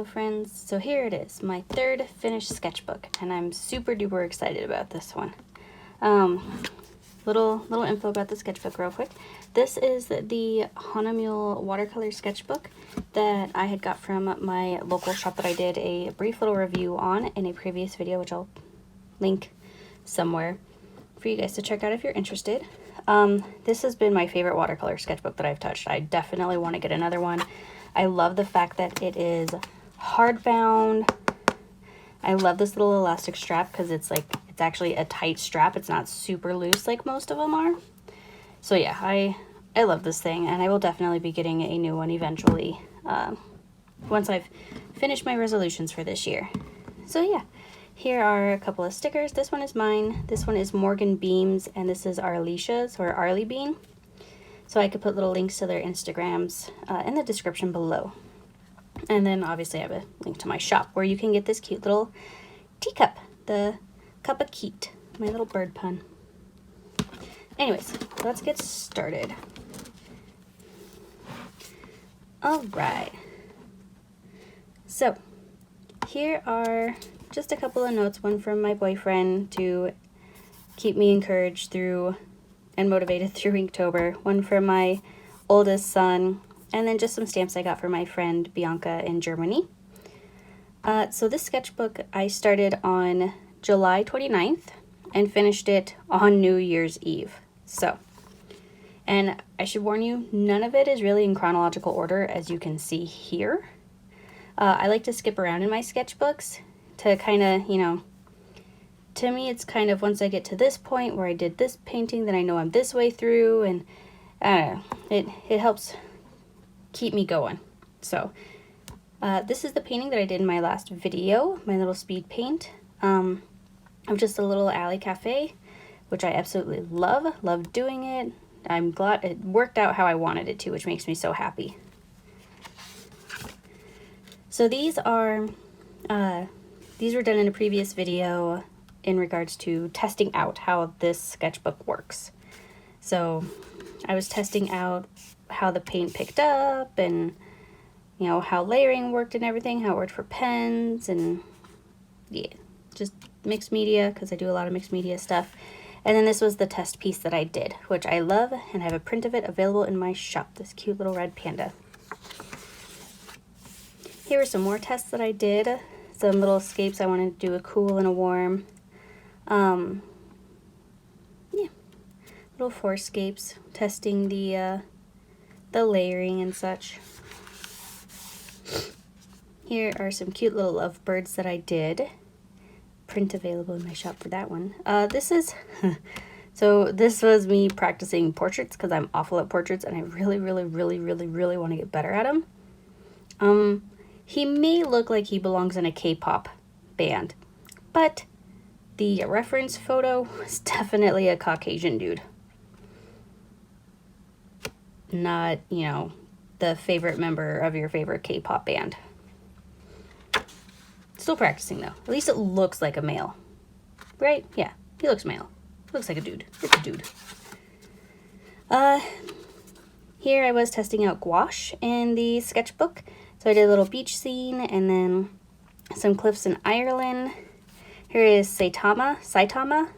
friends, so here it is, my third finished sketchbook, and I'm super duper excited about this one. Little info about the sketchbook real quick. This is the Hahnemuhle watercolor sketchbook that I had got from my local shop that I did a brief little review on in a previous video, which I'll link somewhere for you guys to check out if you're interested. This has been my favorite watercolor sketchbook that I've touched. I definitely want to get another one. I love the fact that it is hardbound. I love this little elastic strap because it's actually a tight strap. It's not super loose like most of them are. So yeah, I love this thing, and I will definitely be getting a new one eventually once I've finished my resolutions for this year. So yeah, here are a couple of stickers. This one is mine. This one is Morgan Beam's, and this is Arlicia's, or Arley Bean. So I could put little links to their Instagrams in the description below. And then obviously I have a link to my shop where you can get this cute little teacup, the cup of Keat, my little bird pun. Anyways, let's get started. All right. So here are just a couple of notes, one from my boyfriend to keep me encouraged through and motivated through Inktober, one from my oldest son, and then just some stamps I got from my friend Bianca in Germany. So this sketchbook I started on July 29th and finished it on New Year's Eve. So, and I should warn you, none of it is really in chronological order, as you can see here. I like to skip around in my sketchbooks to kind of, you know, to me it's kind of once I get to this point where I did this painting, then I know I'm this way through, and it helps keep me going. So this is the painting that I did in my last video, my little speed paint of just a little alley cafe, which I absolutely love doing it. I'm glad it worked out how I wanted it to, which makes me so happy. So these were done in a previous video in regards to testing out how this sketchbook works. So I was testing out how the paint picked up, and you know how layering worked and everything, how it worked for pens, and yeah, just mixed media, because I do a lot of mixed media stuff. And then this was the test piece that I did, which I love, and I have a print of it available in my shop, this cute little red panda. Here are some more tests that I did, some little escapes. I wanted to do a cool and a warm. Yeah, little fourscapes, testing the layering and such. Here are some cute little lovebirds that I did. Print available in my shop for that one. This is, so this was me practicing portraits because I'm awful at portraits and I really want to get better at them. He may look like he belongs in a K-pop band, but the reference photo was definitely a Caucasian dude. Not, you know, the favorite member of your favorite K-pop band. Still practicing though. At least it looks like a male. Right? Yeah, he looks male. Looks like a dude. It's a dude. Here I was testing out gouache in the sketchbook. So I did a little beach scene and then some cliffs in Ireland. Here is Saitama,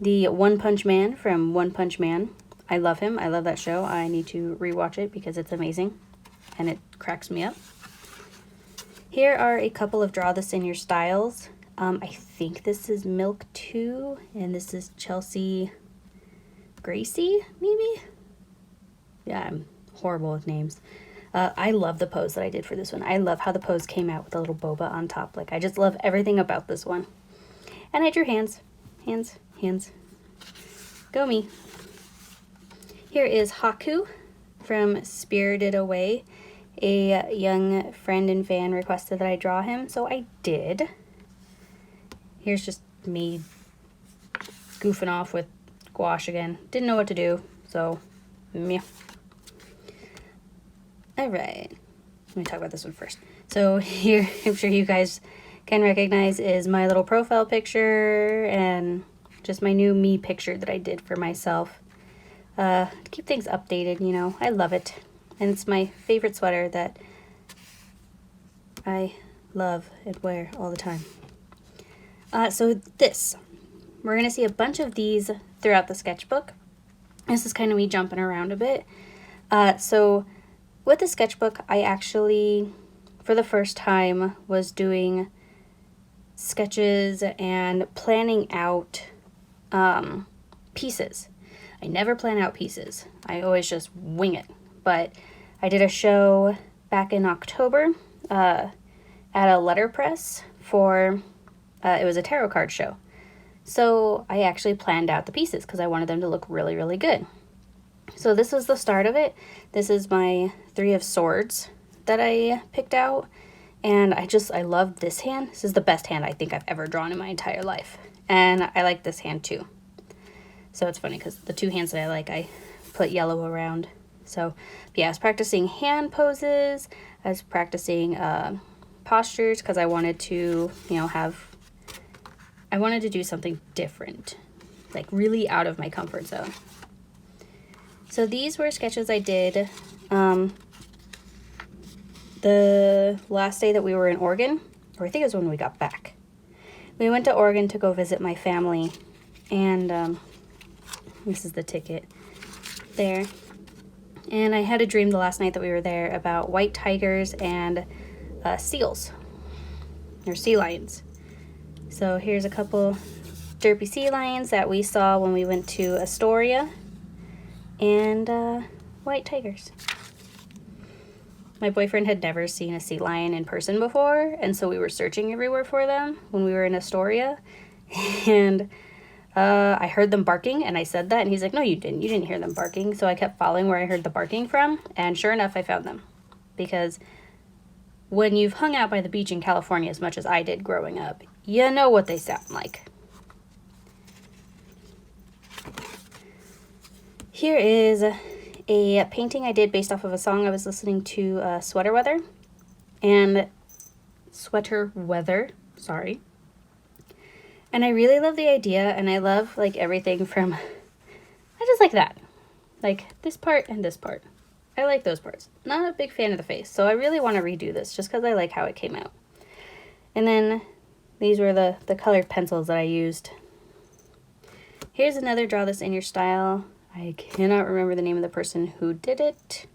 the One Punch Man from One Punch Man. I love him. I love that show. I need to rewatch it because it's amazing and it cracks me up. Here are a couple of Draw This in Your styles. I think this is Milk 2 and this is Chelsea Gracie, maybe? Yeah, I'm horrible with names. I love the pose that I did for this one. I love how the pose came out with a little boba on top. Like, I just love everything about this one. And I drew hands. Hands. Go me. Here is Haku from Spirited Away. A young friend and fan requested that I draw him, so I did. Here's just me goofing off with gouache again. Didn't know what to do, so meh. All right, let me talk about this one first. So here, I'm sure you guys can recognize, is my little profile picture and just my new me picture that I did for myself. To keep things updated, you know, I love it. And it's my favorite sweater that I love and wear all the time. So we're going to see a bunch of these throughout the sketchbook. This is kind of me jumping around a bit. So with the sketchbook, I actually, for the first time, was doing sketches and planning out pieces. I never plan out pieces. I always just wing it. But I did a show back in October at a letterpress for, it was a tarot card show. So I actually planned out the pieces because I wanted them to look really, really good. So this was the start of it. This is my 3 of Swords that I picked out. And I love this hand. This is the best hand I think I've ever drawn in my entire life. And I like this hand too. So it's funny because the 2 hands that I like, I put yellow around. So yeah, I was practicing hand poses. I was practicing postures because I wanted to, I wanted to do something different, like really out of my comfort zone. So these were sketches I did the last day that we were in Oregon, or I think it was when we got back. We went to Oregon to go visit my family, and this is the ticket there. And I had a dream the last night that we were there about white tigers and seals, or sea lions. So here's a couple derpy sea lions that we saw when we went to Astoria, and white tigers. My boyfriend had never seen a sea lion in person before, and so we were searching everywhere for them when we were in Astoria. And I heard them barking, and I said that, and he's like, no, you didn't hear them barking. So I kept following where I heard the barking from, and sure enough, I found them. Because when you've hung out by the beach in California as much as I did growing up, you know what they sound like. Here is a painting I did based off of a song I was listening to, Sweater Weather. And I really love the idea, and I love like everything from, I just like that. Like this part and this part. I like those parts. Not a big fan of the face, so I really want to redo this just because I like how it came out. And then these were the colored pencils that I used. Here's another Draw This in Your Style. I cannot remember the name of the person who did it.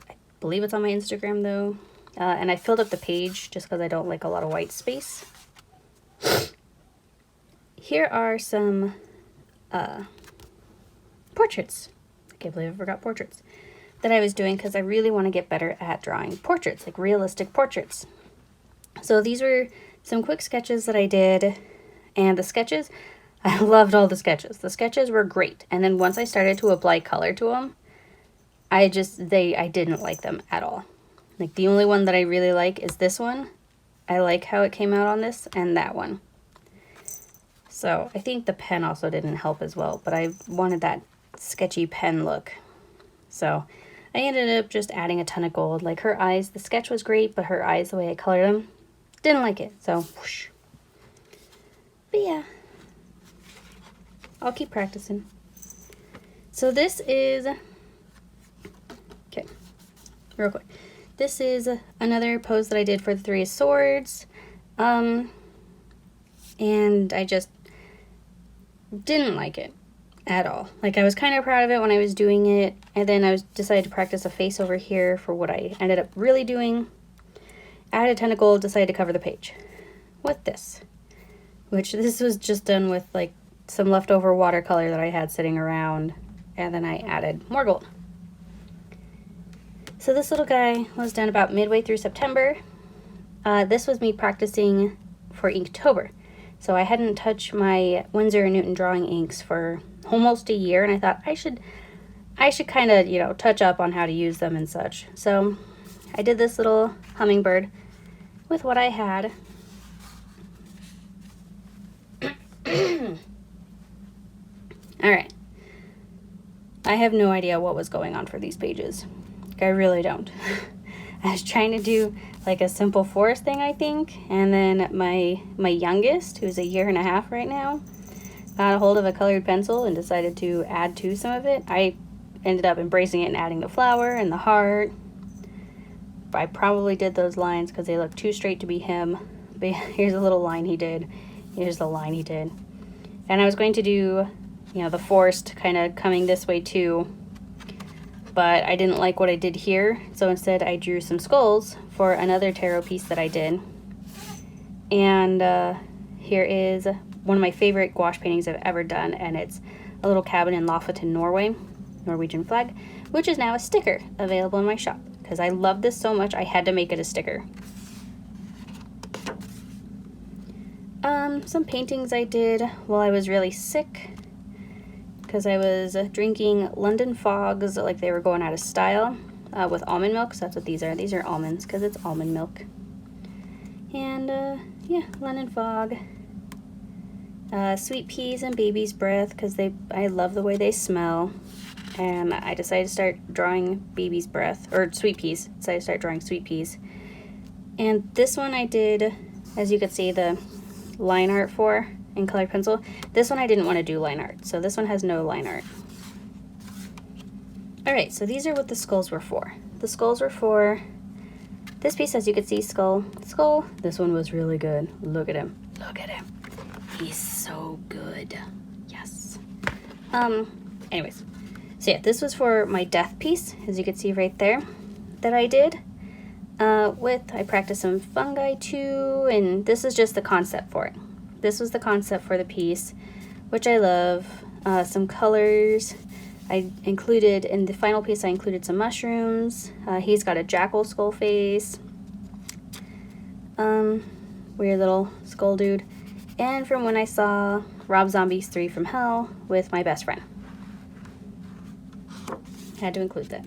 I believe it's on my Instagram though. And I filled up the page just because I don't like a lot of white space. Here are some portraits. I can't believe I forgot portraits. That I was doing because I really want to get better at drawing portraits, like realistic portraits. So these were some quick sketches that I did. And the sketches, I loved all the sketches. The sketches were great. And then once I started to apply color to them, I didn't like them at all. Like the only one that I really like is this one. I like how it came out on this, and that one. So I think the pen also didn't help as well, but I wanted that sketchy pen look. So I ended up just adding a ton of gold. Like her eyes, the sketch was great, but her eyes, the way I colored them, didn't like it. So whoosh. But yeah, I'll keep practicing. So this is, okay, real quick. This is another pose that I did for the 3 of Swords. And I just didn't like it at all. Like I was kind of proud of it when I was doing it. And then I decided to practice a face over here for what I ended up really doing. Added a ton of gold, decided to cover the page with this. Which this was just done with like some leftover watercolor that I had sitting around. And then I added more gold. So this little guy was done about midway through September. This was me practicing for Inktober. So I hadn't touched my Winsor & Newton drawing inks for almost a year, and I thought I should kind of, touch up on how to use them and such. So I did this little hummingbird with what I had. All right. I have no idea what was going on for these pages. I really don't. I was trying to do like a simple forest thing, I think, and then my youngest, who's 1.5 years right now, got a hold of a colored pencil and decided to add to some of it. I ended up embracing it and adding the flower and the heart. I probably did those lines because they look too straight to be him. But here's a little line he did. Here's the line he did. And I was going to do, you know, the forest kind of coming this way too, but I didn't like what I did here, so instead I drew some skulls for another tarot piece that I did. And here is one of my favorite gouache paintings I've ever done, and it's a little cabin in Lofoten, Norway, Norwegian flag, which is now a sticker available in my shop. Because I love this so much, I had to make it a sticker. Some paintings I did while I was really sick, because I was drinking London Fogs like they were going out of style with almond milk. So that's what these are. These are almonds because it's almond milk. And yeah, London Fog. Sweet peas and baby's breath because I love the way they smell. And I decided to start drawing baby's breath, or sweet peas. Decided to start drawing sweet peas. And this one I did, as you could see, the line art for in colored pencil. This one I didn't want to do line art, so this one has no line art. Alright, so these are what the skulls were for. The skulls were for this piece, as you can see, skull. This one was really good. Look at him. Look at him. He's so good. Yes. Anyways. So yeah, this was for my death piece, as you can see right there, that I did. I practiced some fungi too, and this is just the concept for it. This was the concept for the piece, which I love. Some colors. I included, in the final piece, I included some mushrooms. He's got a jackal skull face. Weird little skull dude. And from when I saw Rob Zombie's 3 from Hell with my best friend. Had to include that.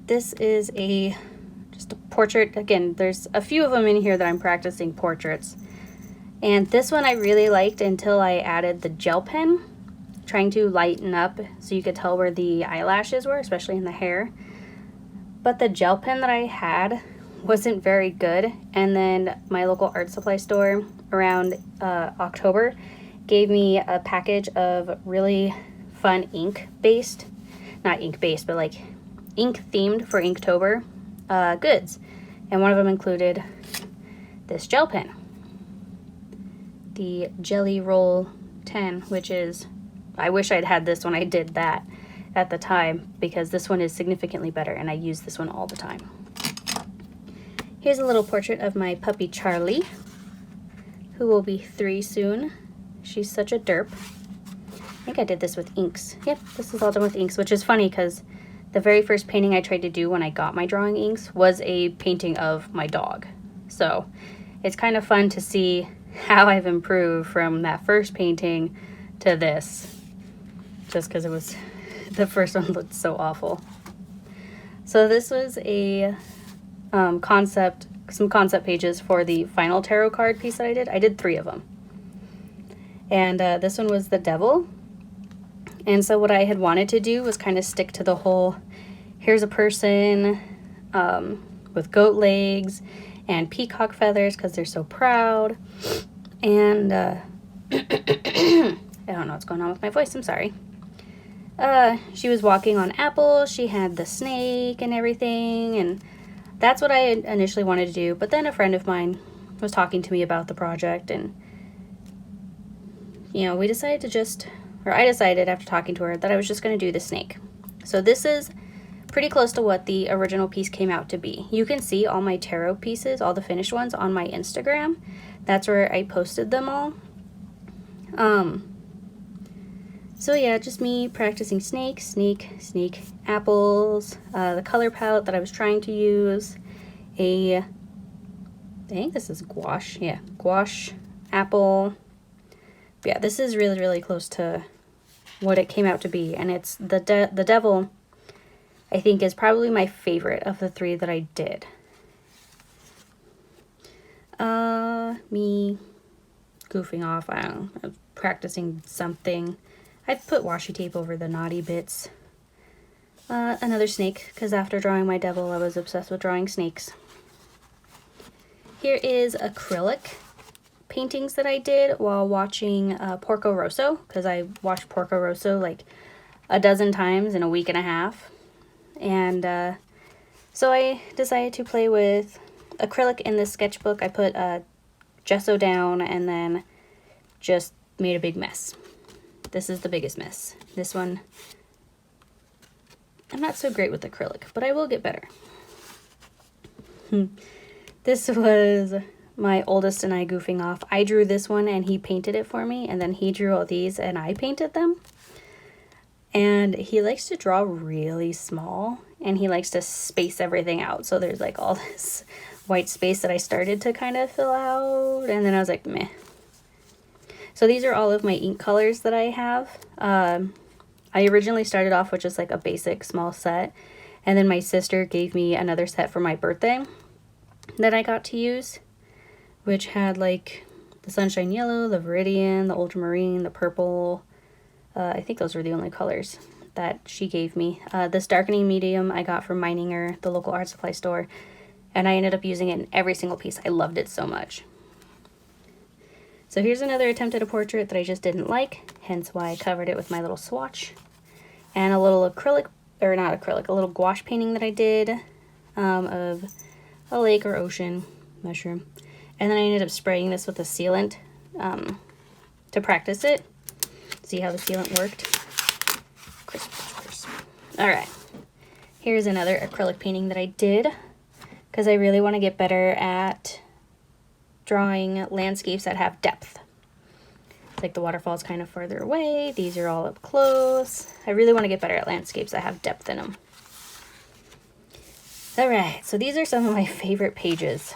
This is just a portrait. Again, there's a few of them in here that I'm practicing portraits. And this one I really liked until I added the gel pen, trying to lighten up so you could tell where the eyelashes were, especially in the hair. But the gel pen that I had wasn't very good. And then my local art supply store around October gave me a package of really fun ink-based, not ink-based, but like ink-themed for Inktober goods. And one of them included this gel pen. The Jelly Roll 10, which is, I wish I'd had this when I did that at the time, because this one is significantly better and I use this one all the time. Here's a little portrait of my puppy Charlie, who will be 3 soon. She's such a derp. I think I did this with inks. Yep, this is all done with inks, which is funny because the very first painting I tried to do when I got my drawing inks was a painting of my dog. So it's kind of fun to see how I've improved from that first painting to this, just because it was, the first one looked so awful. So this was a some concept pages for the final tarot card piece that I did. I did 3 of them. And this one was the devil. And so what I had wanted to do was kind of stick to the whole, here's a person with goat legs and peacock feathers because they're so proud. And I don't know what's going on with my voice, I'm sorry. She was walking on apples, she had the snake and everything, and that's what I initially wanted to do. But then a friend of mine was talking to me about the project, and you know, we decided to just, or I decided after talking to her that I was just going to do the snake. So this is pretty close to what the original piece came out to be. You can see all my tarot pieces, all the finished ones, on my Instagram. That's where I posted them all. So yeah, just me practicing snake, apples, the color palette that I was trying to use, I think this is gouache, yeah, gouache, apple. But yeah, this is really, really close to what it came out to be, and it's the devil, I think, is probably my favorite of the 3 that I did. Me goofing off, I don't know, I'm practicing something. I've put washi tape over the naughty bits. Another snake, because after drawing my devil, I was obsessed with drawing snakes. Here is acrylic paintings that I did while watching Porco Rosso, because I watched Porco Rosso like a dozen times in a week and a half. And So I decided to play with acrylic in this sketchbook. I put gesso down and then just made a big mess. This is the biggest mess. This one, I'm not so great with acrylic, but I will get better. This was my oldest and I goofing off. I drew this one and he painted it for me, and then he drew all these and I painted them. And he likes to draw really small, and he likes to space everything out. So there's like all this white space that I started to kind of fill out, and then I was like, meh. So these are all of my ink colors that I have. I originally started off with just like a basic small set, and then my sister gave me another set for my birthday that I got to use, which had like the sunshine yellow, the viridian, the ultramarine, the purple. I think those were the only colors that she gave me. This darkening medium I got from Meininger, the local art supply store, and I ended up using it in every single piece. I loved it so much. So here's another attempt at a portrait that I just didn't like, hence why I covered it with my little swatch. And a little acrylic, or not acrylic, a little gouache painting that I did of a lake or ocean mushroom. And then I ended up spraying this with a sealant to practice it. See how the sealant worked. Crisp, crisp, crisp. All right, here's another acrylic painting that I did because I really want to get better at drawing landscapes that have depth. It's like the waterfall's kind of further away. These are all up close. I really want to get better at landscapes that have depth in them. All right, so these are some of my favorite pages.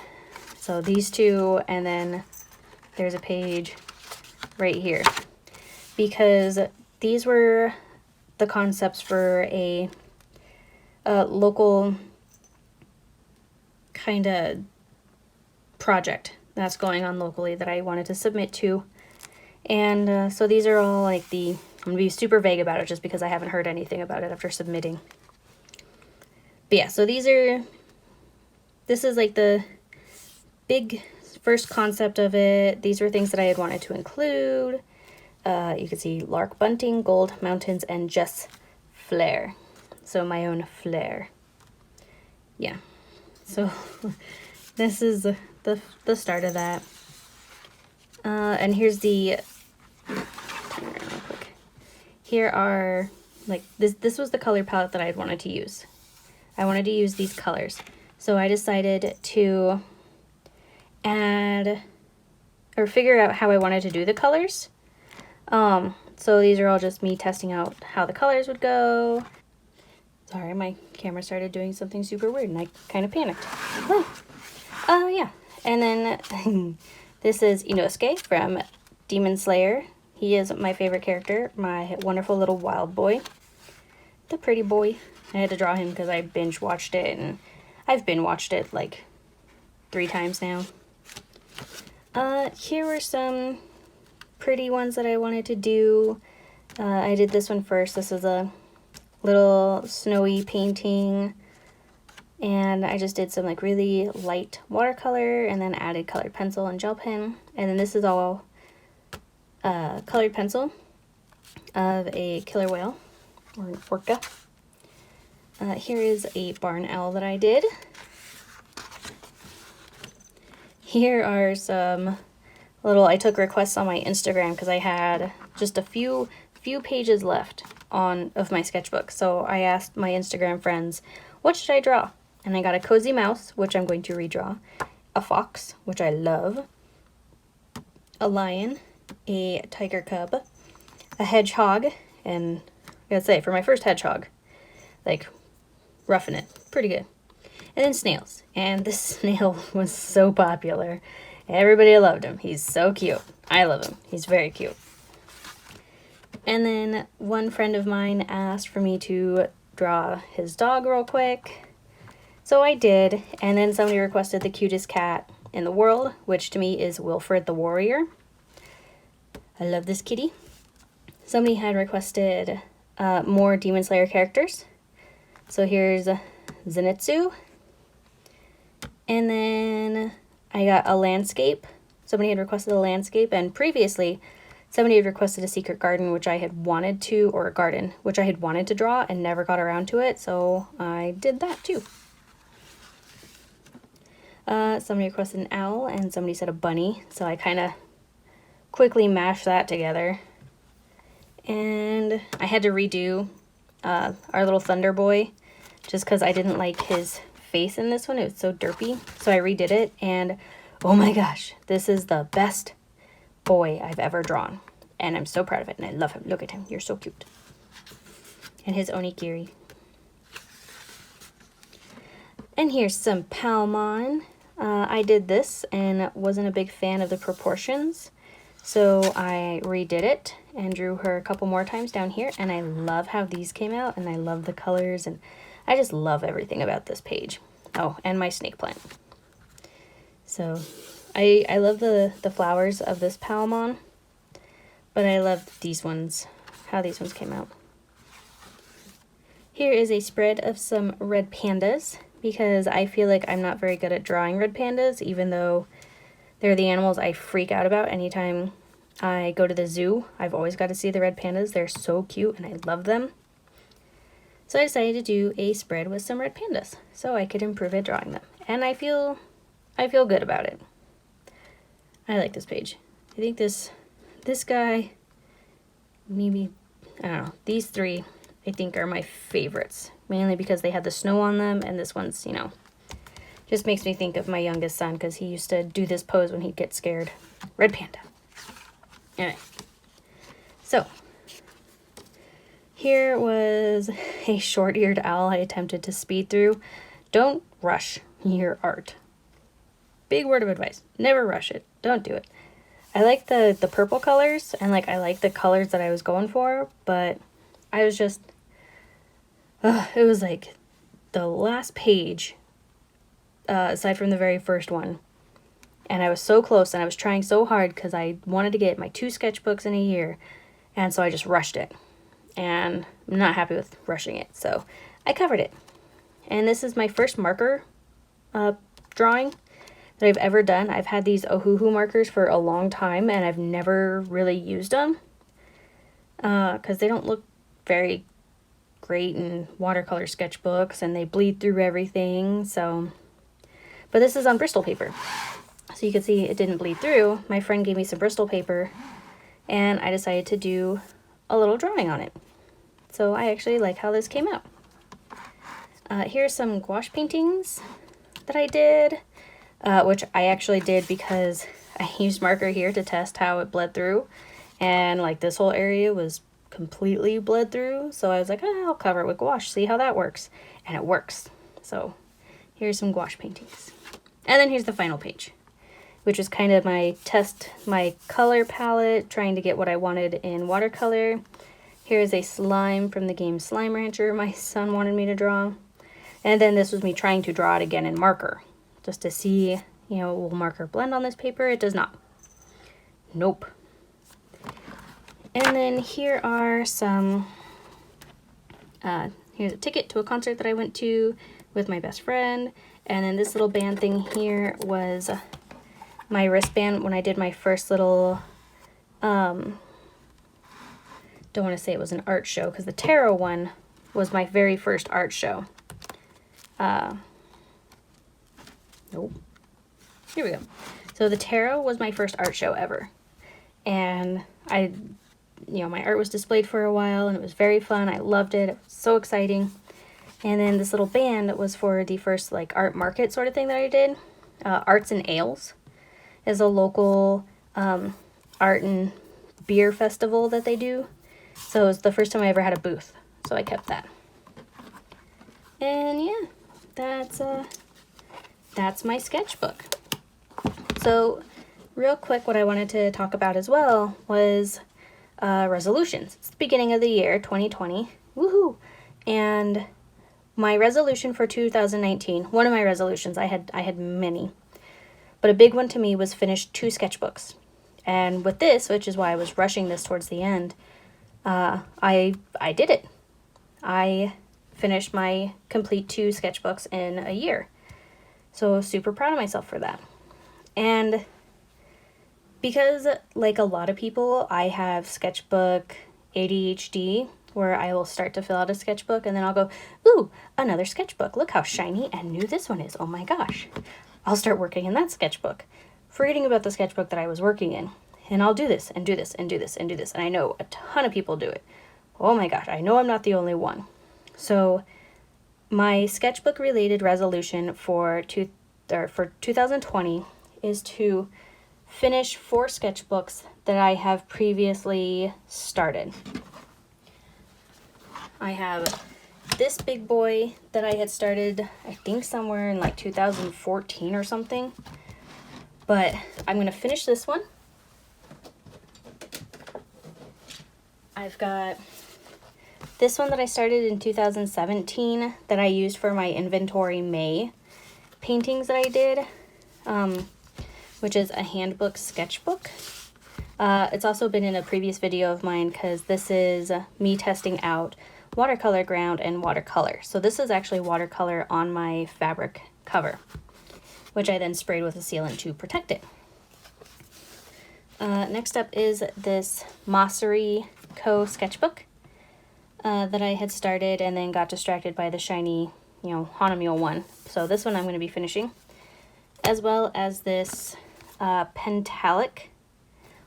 So these two, and then there's a page right here, because these were the concepts for a local kind of project that's going on locally that I wanted to submit to. And so these are all like I'm gonna be super vague about it just because I haven't heard anything about it after submitting. But yeah, so this is like the big first concept of it. These were things that I had wanted to include. You can see lark bunting, gold mountains, and just flare. So my own flare. Yeah. So this is the start of that. And here's the, turn around real quick. Here are, like, this was the color palette that I had wanted to use. I wanted to use these colors. So I decided to add, or figure out how I wanted to do the colors. So these are all just me testing out how the colors would go. Sorry, my camera started doing something super weird and I kind of panicked. Yeah. And then this is Inosuke from Demon Slayer. He is my favorite character, my wonderful little wild boy. The pretty boy. I had to draw him because I binge watched it, and I've binge watched it like 3 times now. Here were some pretty ones that I wanted to do. I did this one first. This is a little snowy painting, and I just did some like really light watercolor and then added colored pencil and gel pen. And then this is all colored pencil of a killer whale or an orca. Here is a barn owl that I did. Here are some I took requests on my Instagram because I had just a few pages left of my sketchbook. So I asked my Instagram friends, what should I draw? And I got a cozy mouse, which I'm going to redraw, a fox, which I love, a lion, a tiger cub, a hedgehog, and I gotta say, for my first hedgehog, like, roughing it, pretty good. And then snails, and this snail was so popular. Everybody loved him. He's so cute. I love him. He's very cute. And then one friend of mine asked for me to draw his dog real quick. So I did, and then somebody requested the cutest cat in the world, which to me is Wilfred the Warrior. I love this kitty. Somebody had requested more Demon Slayer characters. So here's Zenitsu. And then I got a landscape. Somebody had requested a landscape, and previously somebody had requested a secret garden, which I had wanted to, or a garden, which I had wanted to draw and never got around to it, so I did that too. Somebody requested an owl and somebody said a bunny, so I kind of quickly mashed that together. And I had to redo our little thunder boy just because I didn't like his face in this one. It was so derpy, so I redid it, and oh my gosh, this is the best boy I've ever drawn, and I'm so proud of it, and I love him. Look at him, you're so cute. And his onigiri. And here's some Palmon. I did this and wasn't a big fan of the proportions, so I redid it and drew her a couple more times down here, and I love how these came out, and I love the colors, and I just love everything about this page. Oh, and my snake plant. So I love the flowers of this Palmon, but I love these ones, how these ones came out. Here is a spread of some red pandas, because I feel like I'm not very good at drawing red pandas, even though they're the animals I freak out about. Anytime I go to the zoo, I've always got to see the red pandas. They're so cute and I love them. So I decided to do a spread with some red pandas so I could improve at drawing them. And I feel good about it. I like this page. I think this guy, maybe, I don't know, these three I think are my favorites, mainly because they had the snow on them, and this one's, you know, just makes me think of my youngest son because he used to do this pose when he'd get scared. Red panda. Alright, so here was a short-eared owl I attempted to speed through. Don't rush your art. Big word of advice. Never rush it. Don't do it. I like the purple colors, and like I like the colors that I was going for, but I was just, it was like the last page, aside from the very first one, and I was so close, and I was trying so hard because I wanted to get my 2 sketchbooks in a year, and so I just rushed it, and I'm not happy with rushing it, so I covered it. And this is my first marker drawing that I've ever done. I've had these Woohoooooo markers for a long time, and I've never really used them because they don't look very great in watercolor sketchbooks, and they bleed through everything. So, but this is on Bristol paper, so you can see it didn't bleed through. My friend gave me some Bristol paper, and I decided to do a little drawing on it. So I actually like how this came out. Here's some gouache paintings that I did, which I actually did because I used marker here to test how it bled through, and like this whole area was completely bled through, so I was like, oh, I'll cover it with gouache, see how that works, and it works. So here's some gouache paintings, and then here's the final page, which is kind of my color palette, trying to get what I wanted in watercolor. Here's a slime from the game Slime Rancher my son wanted me to draw, and then this was me trying to draw it again in marker, just to see, you know, will marker blend on this paper? It does not. Nope. And then here are some, here's a ticket to a concert that I went to with my best friend. And then this little band thing here was my wristband when I did my first little, don't want to say it was an art show, because the tarot one was my very first art show. Nope. Here we go. So the tarot was my first art show ever. And you know, my art was displayed for a while, and it was very fun. I loved it. It was so exciting. And then this little band was for the first like art market sort of thing that I did. Arts and Ales is a local art and beer festival that they do. So it was the first time I ever had a booth. So I kept that. And yeah, that's my sketchbook. So real quick, what I wanted to talk about as well was resolutions. It's the beginning of the year, 2020. Woohoo! And my resolution for 2019, one of my resolutions, I had many, but a big one to me was finish 2 sketchbooks. And with this, which is why I was rushing this towards the end, I did it. I finished my complete 2 sketchbooks in a year. So super proud of myself for that. And because, like a lot of people, I have sketchbook ADHD, where I will start to fill out a sketchbook and then I'll go, ooh, another sketchbook. Look how shiny and new this one is. Oh my gosh. I'll start working in that sketchbook, forgetting about the sketchbook that I was working in. And I'll do this and do this and do this and do this. And I know a ton of people do it. Oh my gosh, I know I'm not the only one. So my sketchbook related resolution for 2020 is to finish 4 sketchbooks that I have previously started. I have this big boy that I had started, I think somewhere in like 2014 or something. But I'm going to finish this one. I've got this one that I started in 2017 that I used for my Inventory May paintings that I did, which is a handbook sketchbook. It's also been in a previous video of mine because this is me testing out watercolor ground and watercolor. So this is actually watercolor on my fabric cover, which I then sprayed with a sealant to protect it. Next up is this Moshy sketchbook that I had started and then got distracted by the shiny, Hahnemuhle one. So this one I'm going to be finishing, as well as this Pentalic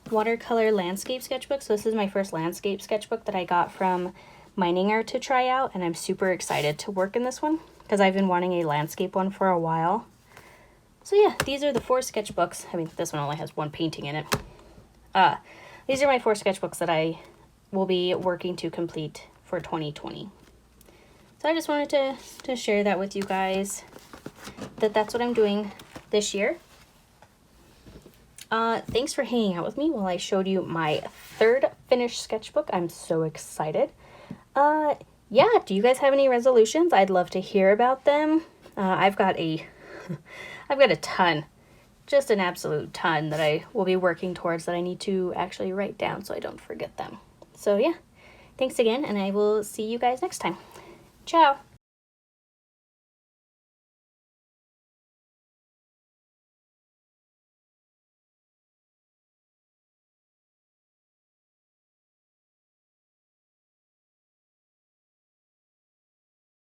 watercolor landscape sketchbook. So this is my first landscape sketchbook that I got from Mininger to try out, and I'm super excited to work in this one because I've been wanting a landscape one for a while. So yeah, these are the 4 sketchbooks. I mean, this one only has 1 painting in it. These are my 4 sketchbooks that I will be working to complete for 2020. So I just wanted to share that with you guys, that's what I'm doing this year. Thanks for hanging out with me while I showed you my 3rd finished sketchbook. I'm so excited. Yeah, do you guys have any resolutions? I'd love to hear about them. I've got a ton, just an absolute ton that I will be working towards that I need to actually write down so I don't forget them. So yeah, thanks again, and I will see you guys next time. Ciao!